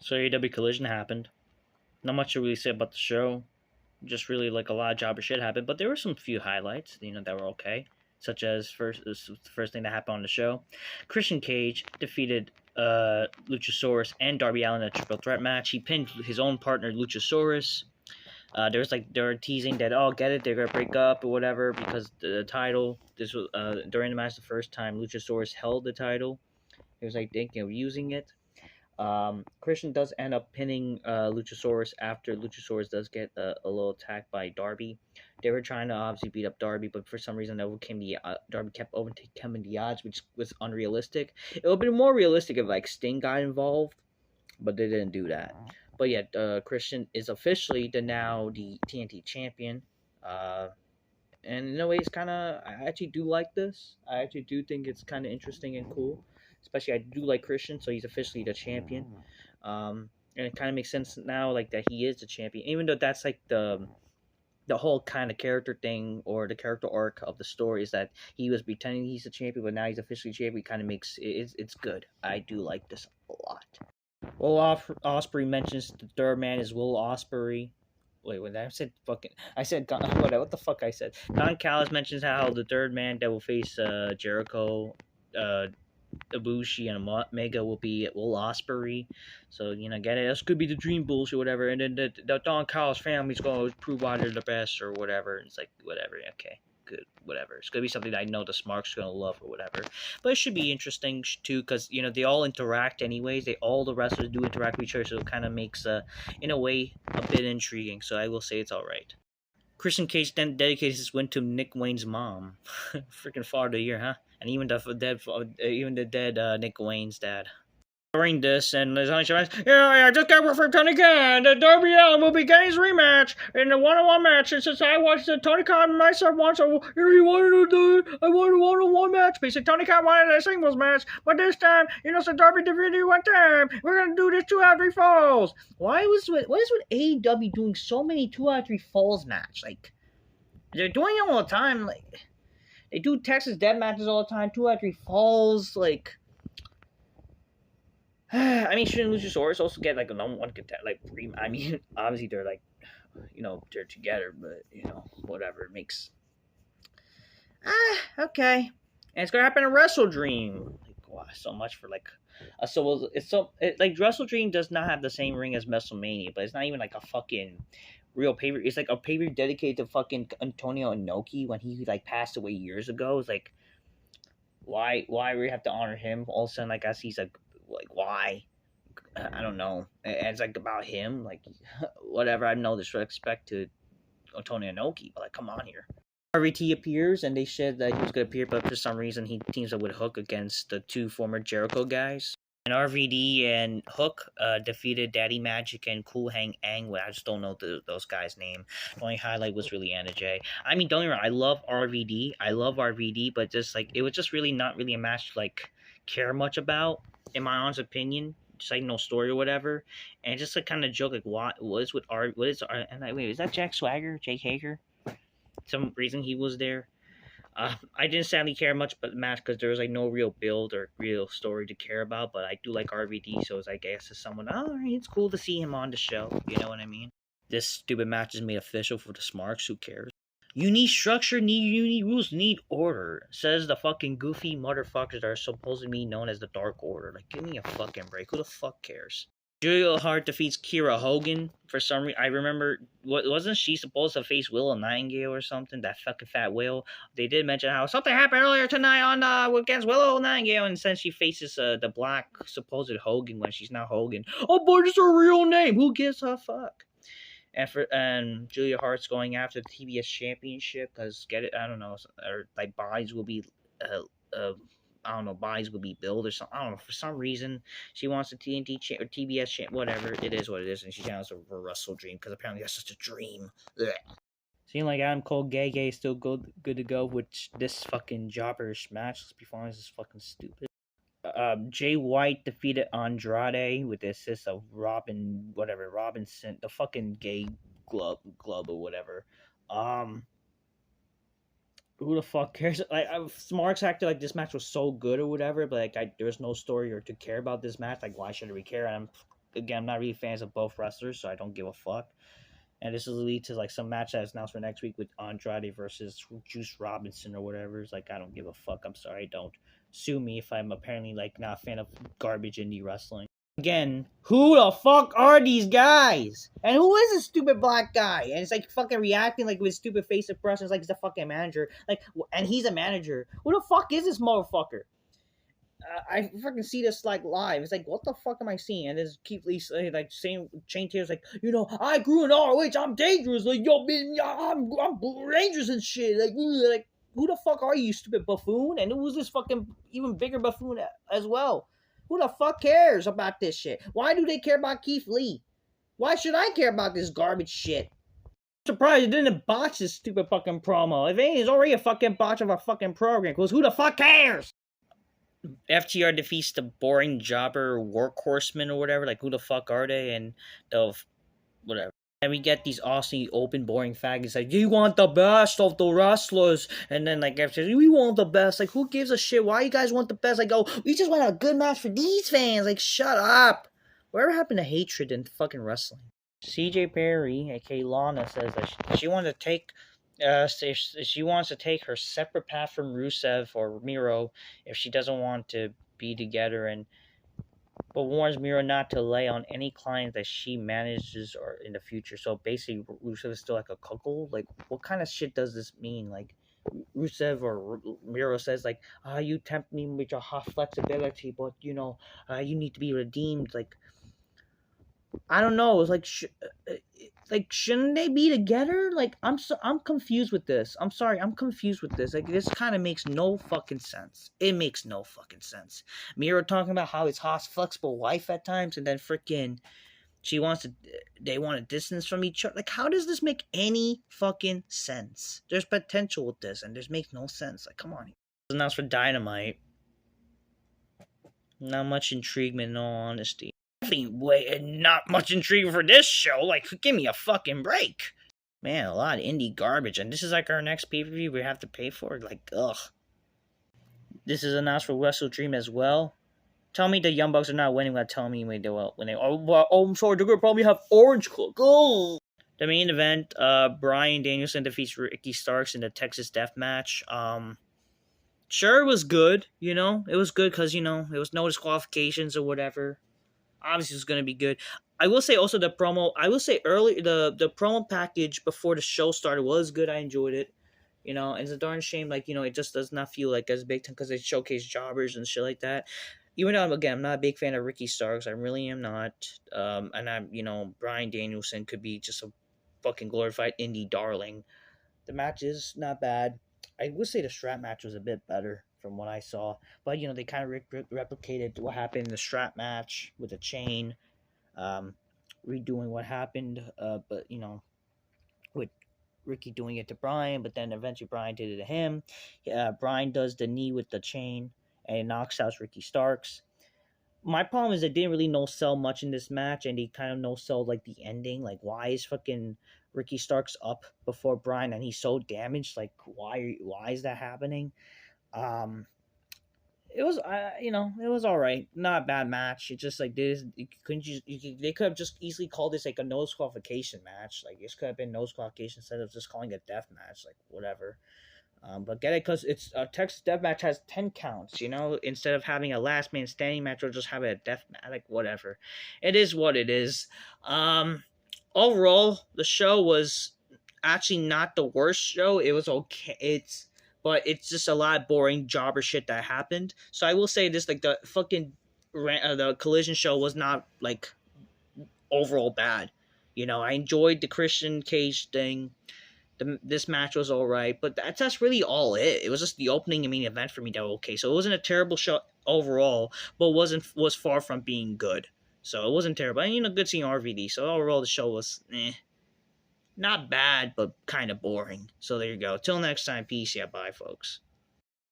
So AEW Collision happened. Not much to really say about the show. Just really like a lot of jobber shit happened, but there were some few highlights, that were okay. Such as the first thing that happened on the show, Christian Cage defeated Luchasaurus and Darby Allin in a triple threat match. He pinned his own partner Luchasaurus. They were teasing that, oh, get it, they're gonna break up or whatever because the title. This was during the match the first time Luchasaurus held the title. He was like thinking of using it. Christian does end up pinning Luchasaurus after Luchasaurus does get a little attacked by Darby. They were trying to obviously beat up Darby, but for some reason Darby kept overcoming the odds, which was unrealistic. It would have been more realistic if like Sting got involved, but they didn't do that. But yeah, Christian is officially now the TNT champion. And in a way, I actually do like this. I actually do think it's kind of interesting and cool. Especially, I do like Christian, so he's officially the champion. And it kind of makes sense now, like that he is the champion, even though that's like the whole kind of character thing or the character arc of the story is that he was pretending he's the champion, but now he's officially champion. Kind of makes it's good. I do like this a lot. Will Ospreay mentions the third man is Will Ospreay. Wait, when I said fucking, I said what the fuck I said. Don Callis mentions how the third man that will face Jericho, Ibushi, and Omega will be Will Ospreay. So get it. This could be the Dream Bulls or whatever. And then the Don Callis family's gonna prove why they're the best or whatever. And it's like whatever. Okay, good, whatever. It's gonna be something that I know the Smarks gonna love or whatever. But it should be interesting too, because they all interact anyways. All the wrestlers do interact with each other, so it kind of makes in a way a bit intriguing. So I will say it's all right. Christian Cage then dedicates his win to Nick Wayne's mom. Freaking father of the year, huh? And even the dead Nick Wayne's dad. During this, and there's only yeah, I just got word from Tony Khan that Darby Allin will be getting his rematch in the one-on-one match. And since I watched the Tony Khan myself once, so he wanted to do it. I wanted a one-on-one match. Basically, Tony Khan wanted a singles match, but this time, so Darby defeated one time. We're gonna do this 2 out of 3 falls. What is with AEW doing so many 2 out of 3 falls match? Like they're doing it all the time. Like they do Texas death matches all the time. 2 out of 3 falls. Like. I mean, shouldn't Luchasaurus also get like a number one contest? Like, I mean, obviously they're like, they're together, but whatever. It makes okay. And it's gonna happen in Wrestle Dream. Like, wow, so much for like, like Wrestle Dream does not have the same ring as WrestleMania, but it's not even like a fucking real pay per. It's like a pay per dedicated to fucking Antonio Inoki when he like passed away years ago. It's like, why we have to honor him? All of a sudden, like as he's like why? I don't know. It's like about him, like whatever. I have no disrespect to Antonio Inoki, but like come on here. RVD appears, and they said that he was gonna appear, but for some reason he teams up with Hook against the 2 former Jericho guys. And RVD and Hook defeated Daddy Magic and Cool Hang Ang. I just don't know those guys' name. The only highlight was really Anna Jay. I mean, don't get me wrong, I love RVD, but just like it was just really not really a match to like care much about, in my honest opinion. Just like no story or whatever, and just like kind of joke like what is with what is and like, wait, is that Jack Swagger, Jake Hager? Some reason he was there. I didn't sadly care much about the match because there was like no real build or real story to care about, but I do like RVD, so it's I guess as someone, it's cool to see him on the show. You know what I mean? This stupid match is made official for the Smarks. Who cares? You need structure, you need rules, need order, says the fucking goofy motherfuckers that are supposed to be known as the Dark Order. Like, give me a fucking break. Who the fuck cares? Julia Hart defeats Kira Hogan for some reason. I remember, wasn't she supposed to face Willow Nightingale or something? That fucking fat Will. They did mention how something happened earlier tonight on against Willow Nightingale, and since she faces the black supposed Hogan when she's not Hogan. Oh boy, this is her real name. Who gives a fuck? And Julia Hart's going after the TBS Championship because I don't know, or like bodies will be I don't know, bodies will be billed or something. I don't know, for some reason she wants the TNT or TBS whatever. It is what it is, and she channels a Wrestle Dream because apparently that's just a dream. Ugh. Seems like Adam Cole Gay is still good to go with this fucking jobberish match. Let's be honest, this is fucking stupid. Jay White defeated Andrade with the assist of Robinson, the fucking gay glove or whatever. Who the fuck cares? Like, Smarks acted like this match was so good or whatever, but like there's no story or to care about this match. Like, why should we care? And again, I'm not really fans of both wrestlers, so I don't give a fuck. And this will lead to like some match that's announced for next week with Andrade versus Juice Robinson or whatever. It's like, I don't give a fuck. I'm sorry, don't sue me if I'm apparently like not a fan of garbage indie wrestling. Again, who the fuck are these guys? And who is this stupid black guy? And it's like fucking reacting like with stupid face expressions like he's a fucking manager. Like, and he's a manager. Who the fuck is this motherfucker? I fucking see this like live. It's like, what the fuck am I seeing? And this Keith Lee like saying Chain Taylor's like, you know, I grew in ROH. I'm dangerous. Like, yo, man, I'm dangerous and shit. Like, who the fuck are you, stupid buffoon? And who's this fucking even bigger buffoon as well? Who the fuck cares about this shit? Why do they care about Keith Lee? Why should I care about this garbage shit? I'm surprised it didn't botch this stupid fucking promo. If anything, it's already a fucking botch of a fucking program. Because who the fuck cares? FTR defeats the boring jobber workhorsemen or whatever. Like, who the fuck are they? And the whatever. And we get these awesome open boring faggots like, you want the best of the wrestlers. And then like after, we want the best. Like, who gives a shit? Why you guys want the best? Like, oh, we just want a good match for these fans. Like, shut up. Whatever happened to hatred in fucking wrestling? CJ Perry, aka Lana, says that she wants to take she wants to take her separate path from Rusev or Miro if she doesn't want to be together, but warns Miro not to lay on any clients that she manages or in the future. So basically, Rusev is still like a cuckold. Like, what kind of shit does this mean? Like, Rusev or Miro says like, you tempt me with your hot flexibility, but you know, you need to be redeemed. Like, I don't know. It's like, shouldn't they be together? Like, I'm confused with this. I'm sorry, I'm confused with this. Like, this kind of makes no fucking sense. It makes no fucking sense. Miro talking about how his hot, flexible wife at times, and then freaking they want a distance from each other. Like, how does this make any fucking sense? There's potential with this, and this makes no sense. Like, come on. It was announced for Dynamite. Not much intriguement, in all honesty. Not much intrigue for this show. Like, give me a fucking break. Man, a lot of indie garbage. And this is like our next pay-per-view we have to pay for. Like, ugh. This is announced for Wrestle Dream as well. Tell me the Young Bucks are not winning without telling me when they I'm sorry, they're gonna probably have Orange Cook. Oh. The main event, Bryan Danielson defeats Ricky Starks in the Texas DeathMatch. Sure, it was good, you know? It was good because, you know, there was no disqualifications or whatever. Obviously, it's going to be good. I will say also the promo. I will say early the promo package before the show started was good. I enjoyed it. You know, and it's a darn shame. Like, you know, it just does not feel like as big time because they showcase jobbers and shit like that. Even though I'm not a big fan of Ricky Starks, I really am not. And Bryan Danielson could be just a fucking glorified indie darling. The match is not bad. I would say the strap match was a bit better from what I saw. But, you know, they kind of replicated what happened in the strap match with the chain, redoing what happened, but, you know, with Ricky doing it to Bryan, but then eventually Bryan did it to him. Bryan does the knee with the chain, and it knocks out Ricky Starks. My problem is they didn't really no-sell much in this match, and they kind of no-sell, like, the ending. Like, why is fucking Ricky Starks up before Bryan, and he's so damaged? Like, why is that happening? It was, it was all right. Not a bad match. It's just like this. They could have just easily called this like a no qualification match. Like, this could have been no qualification instead of just calling it death match. Like, whatever. But get it because it's a Texas death match has 10 counts. You know, instead of having a last man standing match or just have a death match. Like, whatever. It is what it is. Overall, the show was actually not the worst show. It was okay. But it's just a lot of boring jobber shit that happened. So I will say this, like, the fucking the Collision show was not, like, overall bad. You know, I enjoyed the Christian Cage thing. This match was all right. But that's really all it. It was just the opening and main event for me that was okay. So it wasn't a terrible show overall, but was far from being good. So it wasn't terrible. And, you know, good seeing RVD. So overall, the show was not bad, but kind of boring. So there you go. Till next time, peace. Yeah, bye, folks.